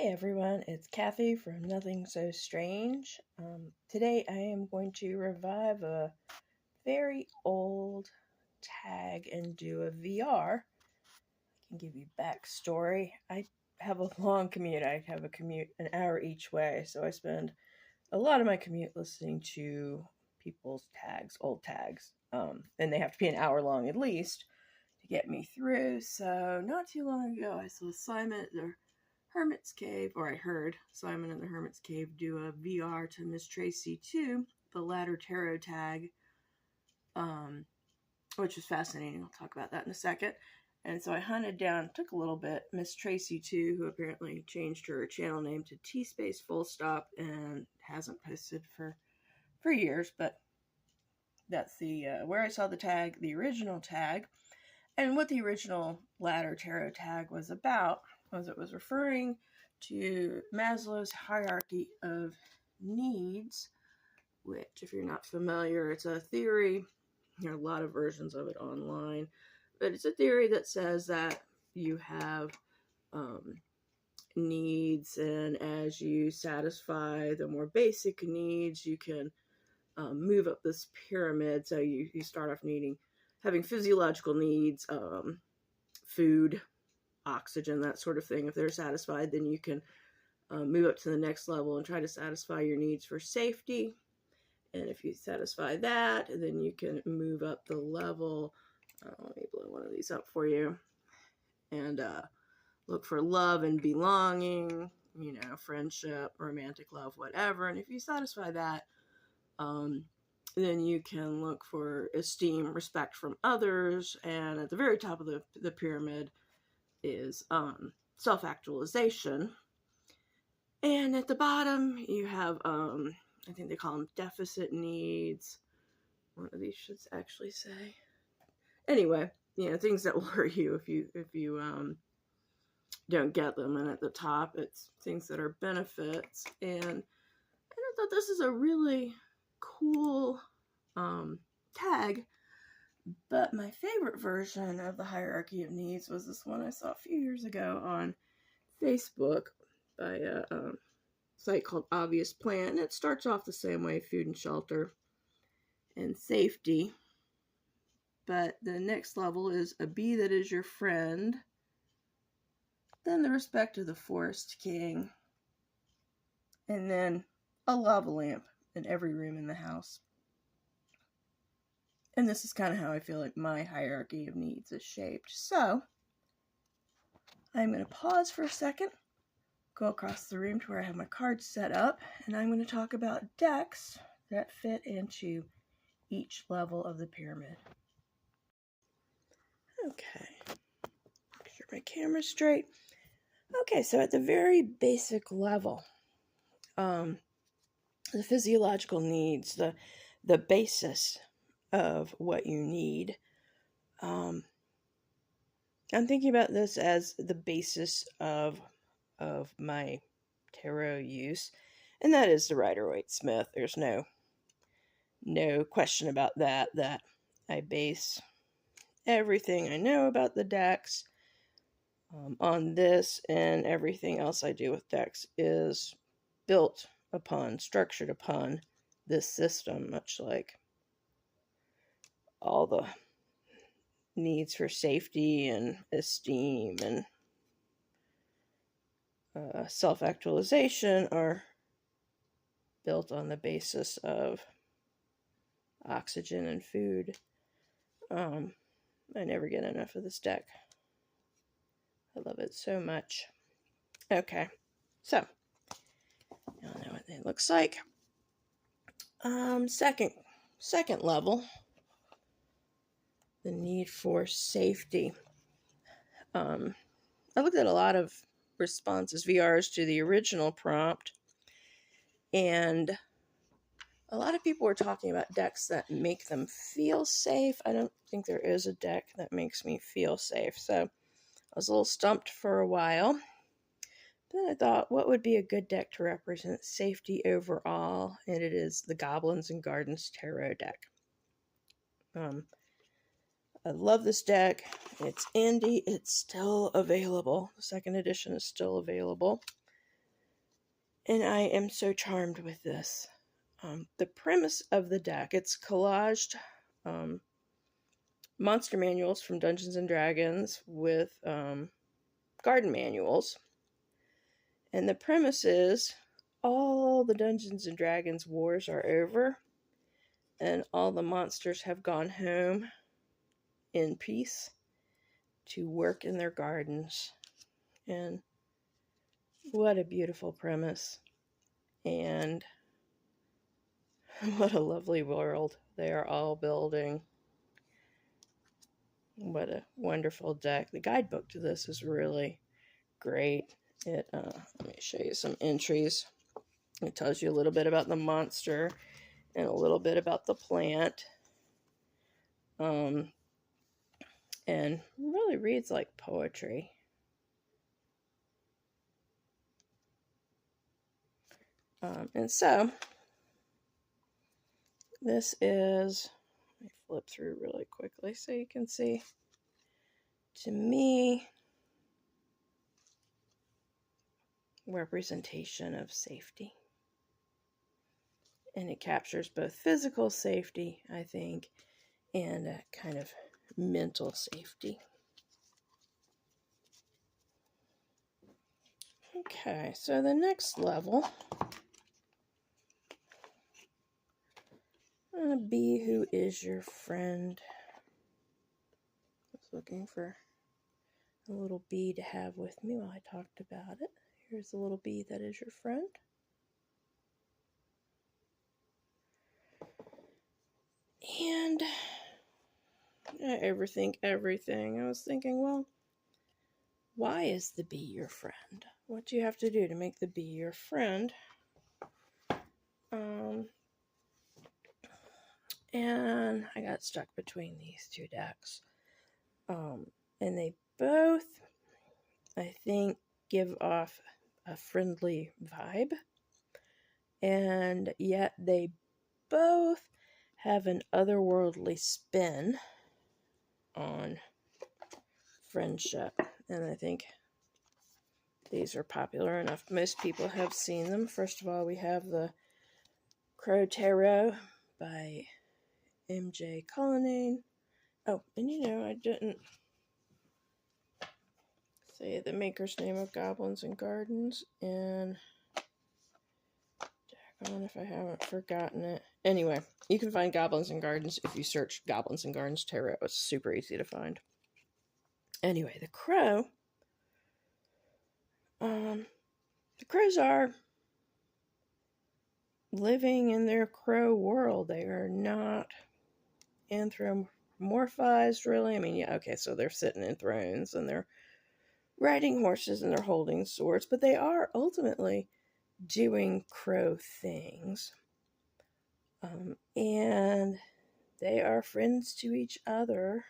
Hey everyone, it's Kathy from Nothing So Strange. Today I am going to revive a very old tag and do a VR. I can give you backstory. I have a long commute. I have a commute an hour each way, so I spend a lot of my commute listening to people's tags, old tags, and they have to be an hour long at least to get me through. So not too long ago, I saw Simon at the Hermit's Cave, or I heard Simon and the Hermit's Cave do a VR to MsTracyTwo, the latter tarot tag, which was fascinating. I'll talk about that in a second. And so I hunted down, took a little bit, MsTracyTwo, who apparently changed her channel name to TSpaceFullstop and hasn't posted for years, but that's the where I saw the tag, the original tag. And what the original ladder tarot tag was about was it was referring to Maslow's hierarchy of needs, which, if you're not familiar, it's a theory. There are a lot of versions of it online, but it's a theory that says that you have needs, and as you satisfy the more basic needs, you can move up this pyramid. So you start off having physiological needs, food, oxygen, that sort of thing. If they're satisfied, then you can move up to the next level and try to satisfy your needs for safety. And if you satisfy that, then you can move up the level. Let me blow one of these up for you. And look for love and belonging, friendship, romantic love, whatever. And if you satisfy that, then you can look for esteem, respect from others. And at the very top of the pyramid is self-actualization. And at the bottom, you have, I think they call them deficit needs. One of these should actually say. Anyway, things that worry you if you don't get them. And at the top, it's things that are benefits. And I thought this is a really cool tag. But my favorite version of the hierarchy of needs was this one I saw a few years ago on Facebook by a site called Obvious Plan. And it starts off the same way: food and shelter and safety. But the next level is a bee that is your friend. Then the respect of the forest king. And then a lava lamp in every room in the house. And this is kind of how I feel like my hierarchy of needs is shaped. So I'm going to pause for a second, go across the room to where I have my cards set up, and I'm going to talk about decks that fit into each level of the pyramid. Okay, make sure my camera's straight. Okay, so at the very basic level, the physiological needs, the basis of what you need. I'm thinking about this as the basis of my tarot use, and that is the writer Waite SMITH. There's no question about that I base everything I know about the decks on this, and everything else I do with decks is structured upon this system, much like all the needs for safety and esteem and self-actualization are built on the basis of oxygen and food. I never get enough of this deck. I love it so much. Okay, so y'all know what it looks like. Second level, the need for safety. I looked at a lot of responses, VRs, to the original prompt, and a lot of people were talking about decks that make them feel safe. I don't think there is a deck that makes me feel safe, so I was a little stumped for a while. Then I thought, what would be a good deck to represent safety overall? And it is the Goblins and Gardens tarot deck. I love this deck. It's indie. It's still available. The second edition is still available. And I am so charmed with this. The premise of the deck, it's collaged monster manuals from Dungeons and Dragons with garden manuals. And the premise is all the Dungeons and Dragons wars are over, and all the monsters have gone home in peace to work in their gardens. And what a beautiful premise. And what a lovely world they are all building. What a wonderful deck. The guidebook to this is really great. Let me show you some entries. It tells you a little bit about the monster and a little bit about the plant. And really reads like poetry. And so this is, let me flip through really quickly so you can see. To me, representation of safety. And it captures both physical safety, I think, and a kind of mental safety. Okay, so the next level, a bee who is your friend. I was looking for a little bee to have with me while I talked about it. Here's a little bee that is your friend. And I overthink everything. I was thinking, well, why is the bee your friend? What do you have to do to make the bee your friend? And I got stuck between these two decks. And they both, I think, give off a friendly vibe. And yet they both have an otherworldly spin on friendship. And I think these are popular enough. Most people have seen them. First of all, we have the Crow Tarot by M.J. Cullinane. Oh, and you know, I didn't say the maker's name of Goblins and Gardens, and daggone if I haven't forgotten it. Anyway, you can find Goblins and Gardens if you search Goblins and Gardens Tarot. It's super easy to find. Anyway, the crow. The crows are living in their crow world. They are not anthropomorphized, really. I mean, yeah, okay, so they're sitting in thrones and they're riding horses and they're holding swords, but they are ultimately doing crow things. And they are friends to each other.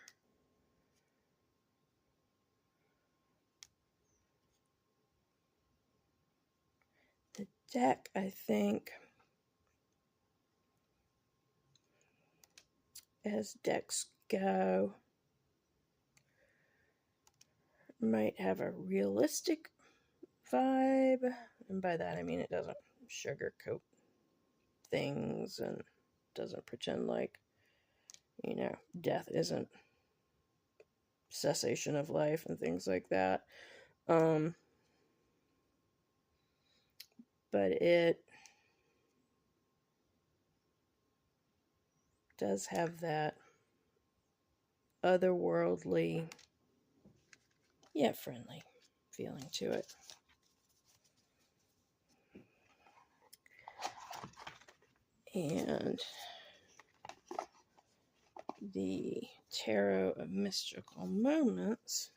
The deck, I think, as decks go, might have a realistic vibe. And by that I mean it doesn't sugarcoat things and doesn't pretend like, you know, death isn't cessation of life and things like that. But it does have that otherworldly, yet friendly feeling to it. And the Tarot of Mystical Moments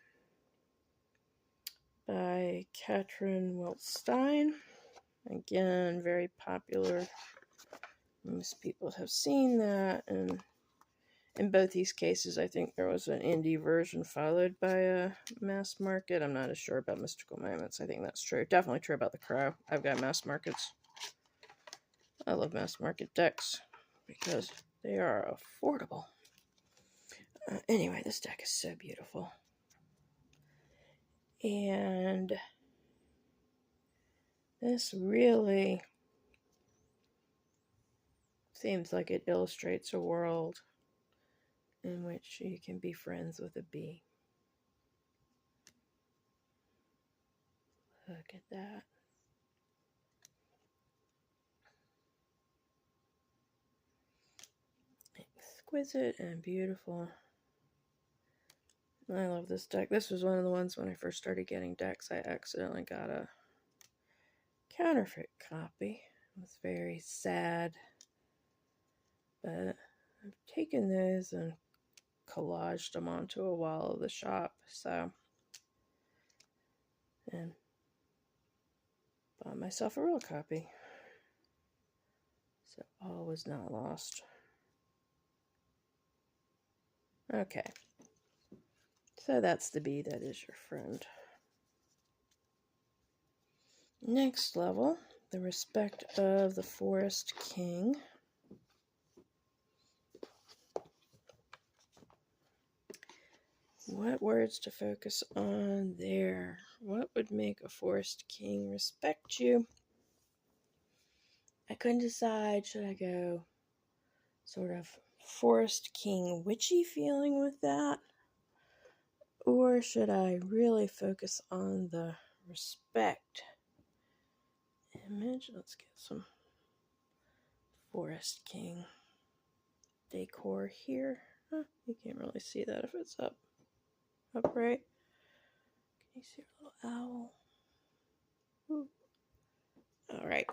by Katrin Wilstein. Again, very popular. Most people have seen that, and in both these cases, I think there was an indie version followed by a mass market. I'm not as sure about Mystical Moments. I think that's true. Definitely true about the Crow. I've got mass markets. I love mass market decks because they are affordable. Anyway, this deck is so beautiful. And This really seems like it illustrates a world in which you can be friends with a bee. Look at that. Exquisite and beautiful. I love this deck. This was one of the ones when I first started getting decks, I accidentally got a counterfeit copy. It was very sad. But I've taken those and collaged them onto a wall of the shop. So, and bought myself a real copy. So all was not lost. Okay. So that's the bee that is your friend. Next level, the respect of the Forest King. What words to focus on there? What would make a Forest King respect you? I couldn't decide. Should I go sort of Forest King witchy feeling with that? Or should I really focus on the respect image? Let's get some Forest King decor here. Huh, you can't really see that if it's upright. Can you see a little owl? Ooh. All right.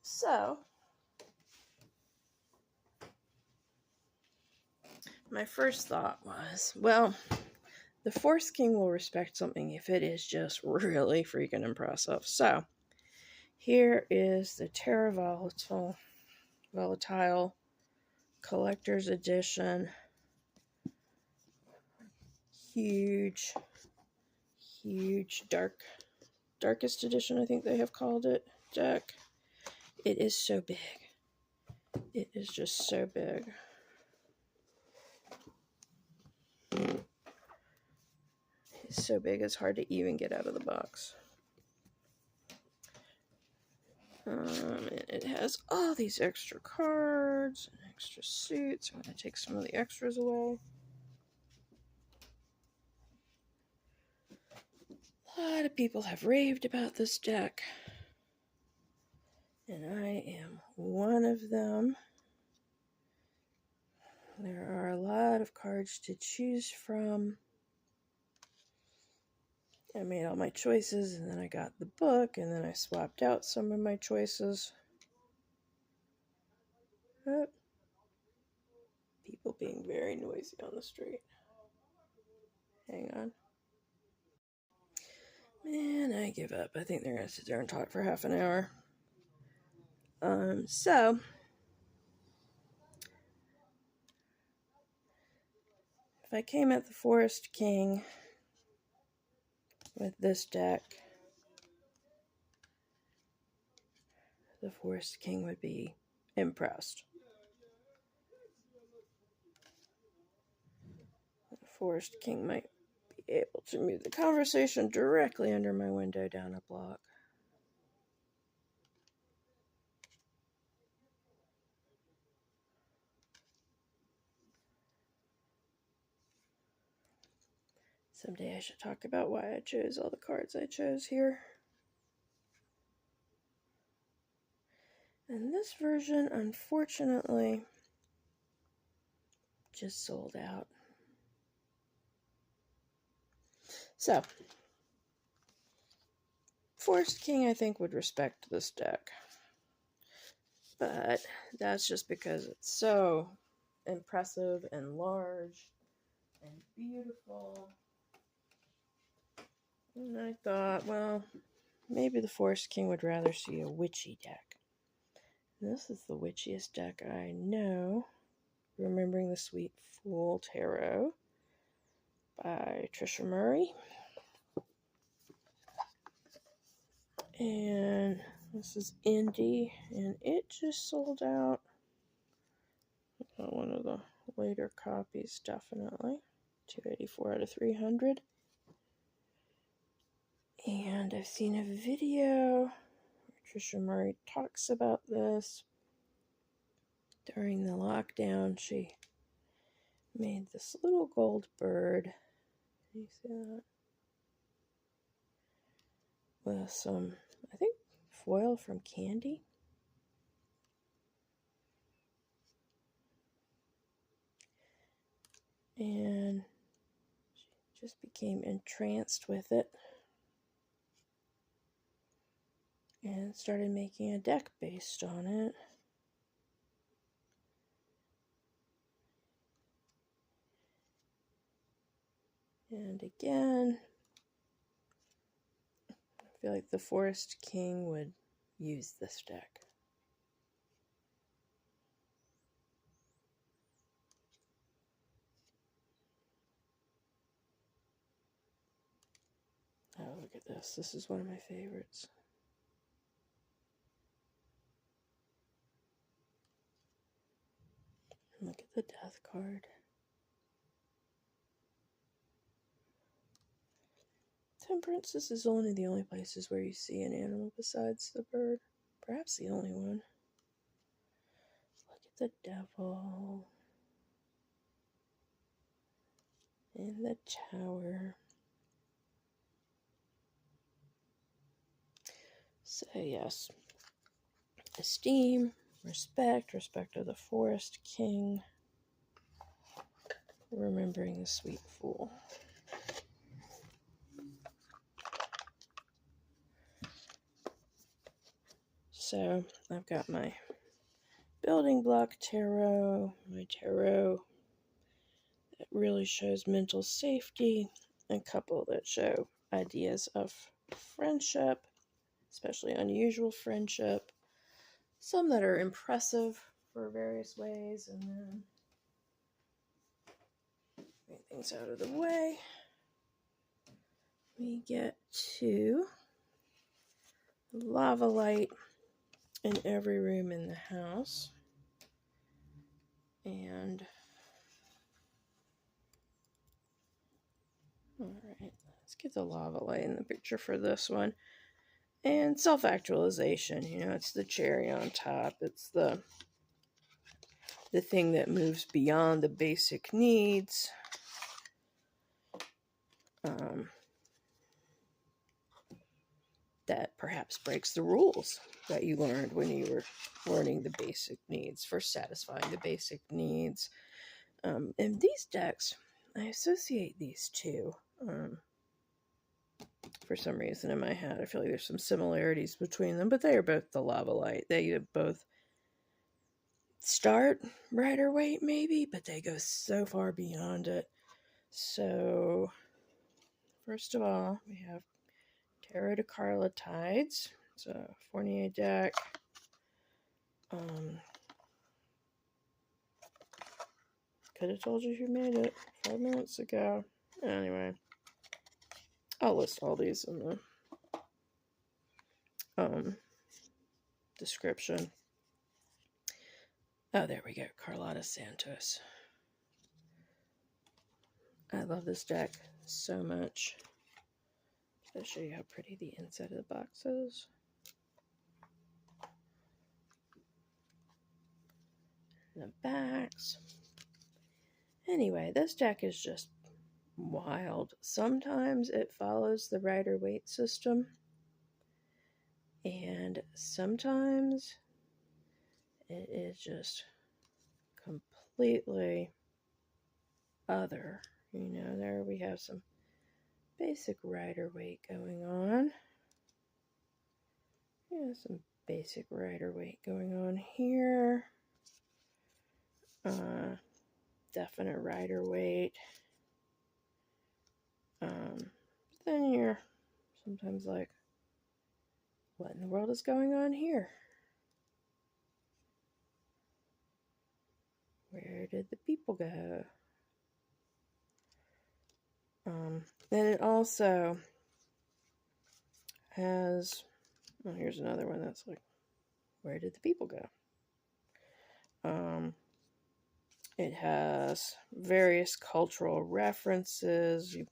So my first thought was, well, the Forest King will respect something if it is just really freaking impressive. So here is the Terra Volatile Collector's Edition. Huge darkest edition, I think they have called it, deck. It is so big. It is just so big. It's so big it's hard to even get out of the box. And it has all these extra cards and extra suits. I'm going to take some of the extras away. A lot of people have raved about this deck, and I am one of them. There are a lot of cards to choose from. I made all my choices, and then I got the book, and then I swapped out some of my choices. Oh, people being very noisy on the street. Hang on. Man, I give up. I think they're going to sit there and talk for half an hour. So if I came at the Forest King with this deck, the Forest King would be impressed. The Forest King might be able to move the conversation directly under my window down a block. Someday I should talk about why I chose all the cards I chose here. And this version, unfortunately, just sold out. So, Forest King, I think, would respect this deck. But that's just because it's so impressive and large and beautiful. And I thought, well, maybe the Forest King would rather see a witchy deck. And this is the witchiest deck I know. Remembering the Sweet Fool Tarot by Trisha Murray. And this is indie, and it just sold out. One of the later copies, definitely. 284 out of 300. And And I've seen a video where Trisha Murray talks about this. During the lockdown, she made this little gold bird. Can you see that? With some, I think, foil from candy. And she just became entranced with it. And started making a deck based on it. And again, I feel like the Forest King would use this deck. Oh, look at this. This is one of my favorites. Look at the death card. Temperance, this is one of the only places where you see an animal besides the bird. Perhaps the only one. Look at the devil. And the tower. So yes. Esteem, respect of the Forest King. Remembering the sweet fool. So I've got my building block tarot, my tarot that really shows mental safety, and a couple that show ideas of friendship, especially unusual friendship, some that are impressive for various ways, and then get things out of the way. We get to lava light in every room in the house. And alright, let's get the lava light in the picture for this one. And self-actualization, you know, it's the cherry on top. It's the thing that moves beyond the basic needs. That perhaps breaks the rules that you learned when you were learning the basic needs, for satisfying the basic needs. And these decks, I associate these two. For some reason in my head, I feel like there's some similarities between them, but they are both the lava light. They both start Rider Waite maybe, but they go so far beyond it. So, first of all, we have Tarot to Carlotydes. It's a Fournier deck. Could have told you who made it 5 minutes ago. Anyway, I'll list all these in the description. Oh, there we go. Carlotta Santos. I love this deck so much. I'll show you how pretty the inside of the box is. And the backs. Anyway, this deck is just wild. Sometimes it follows the Rider Waite system. And sometimes it is just completely other. You know, there we have some basic Rider Waite going on. Yeah, some basic Rider Waite going on here. Definite Rider Waite. Then you're sometimes like, what in the world is going on here? Where did the people go? Then it also has, well, here's another one that's like, where did the people go? It has various cultural references. You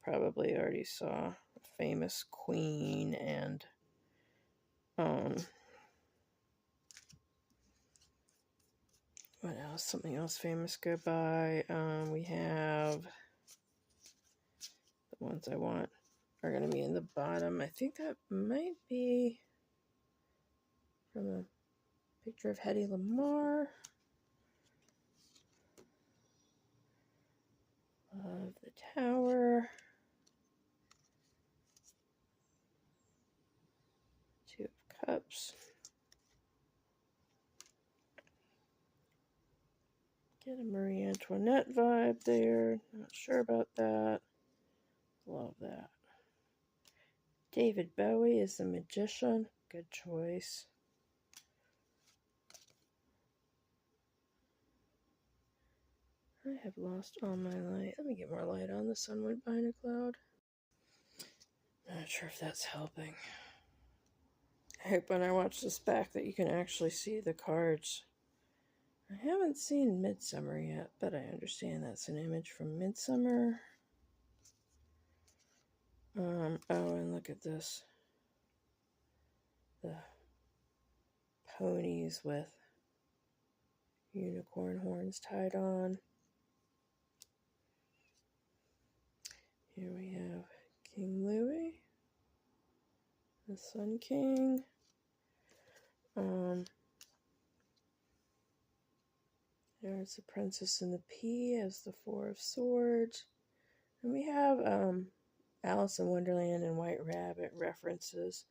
probably already saw a famous queen and what else? Something else famous go by. We have the ones I want are going to be in the bottom. I think that might be from a picture of Hedy Lamarr. Of the Tower. Two of Cups. Get a Marie Antoinette vibe there. Not sure about that. Love that. David Bowie is the Magician. Good choice. I have lost all my light. Let me get more light on. The sun went behind a cloud. Not sure if that's helping. I hope when I watch this back that you can actually see the cards. I haven't seen Midsummer yet, but I understand that's an image from Midsummer. Oh, and look at this. The ponies with unicorn horns tied on. Here we have King Louis, the Sun King. There's the Princess and the Pea as the Four of Swords. And we have Alice in Wonderland and White Rabbit references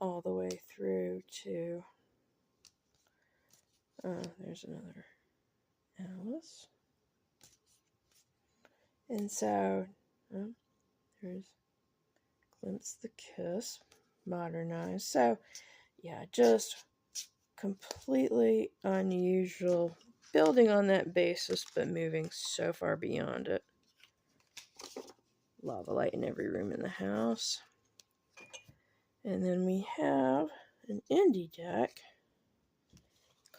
all the way through to, there's another Alice. And so, there's Glimpse the Kiss, modernized. So, yeah, just completely unusual, building on that basis, but moving so far beyond it. Lava light in every room in the house. And then we have an indie deck.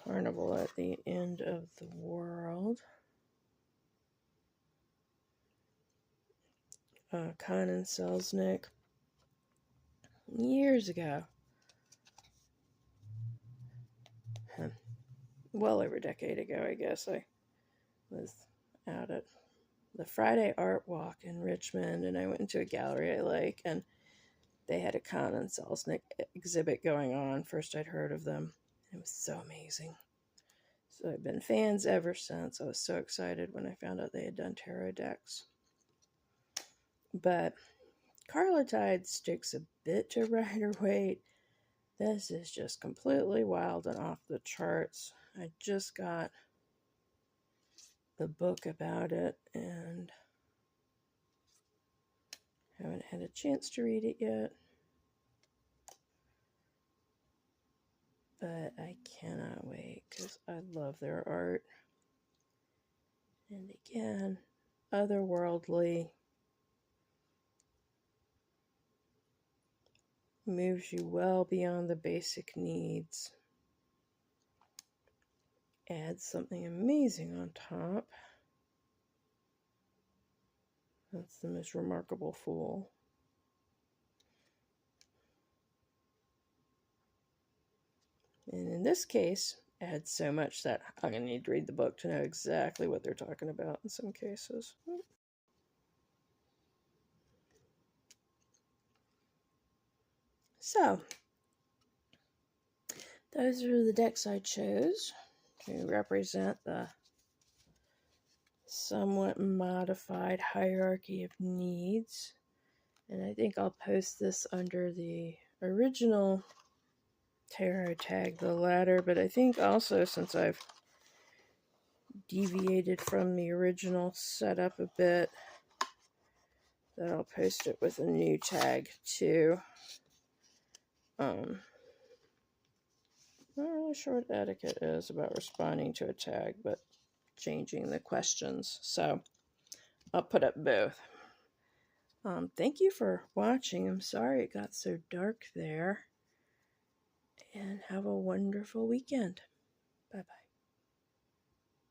Carnival at the End of the World. Kahn and Selznick. Years ago. Well over a decade ago, I guess. I was out at the Friday Art Walk in Richmond, and I went into a gallery I like, and they had a Kahn and Selznick exhibit going on. First I'd heard of them. It was so amazing. So I've been fans ever since. I was so excited when I found out they had done tarot decks. But Carlotydes sticks a bit to Rider-Waite. This is just completely wild and off the charts. I just got the book about it and haven't had a chance to read it yet. But I cannot wait because I love their art. And again, otherworldly, moves you well beyond the basic needs. Adds something amazing on top. That's the Most Remarkable Fool. And in this case, adds so much that I'm going to need to read the book to know exactly what they're talking about in some cases. So, those are the decks I chose to represent the somewhat modified hierarchy of needs. And I think I'll post this under the original tarot tag, the ladder, but I think also since I've deviated from the original setup a bit, that I'll post it with a new tag too. I'm not really sure what etiquette is about responding to a tag, but changing the questions. So I'll put up both. Thank you for watching. I'm sorry it got so dark there. And have a wonderful weekend. Bye-bye.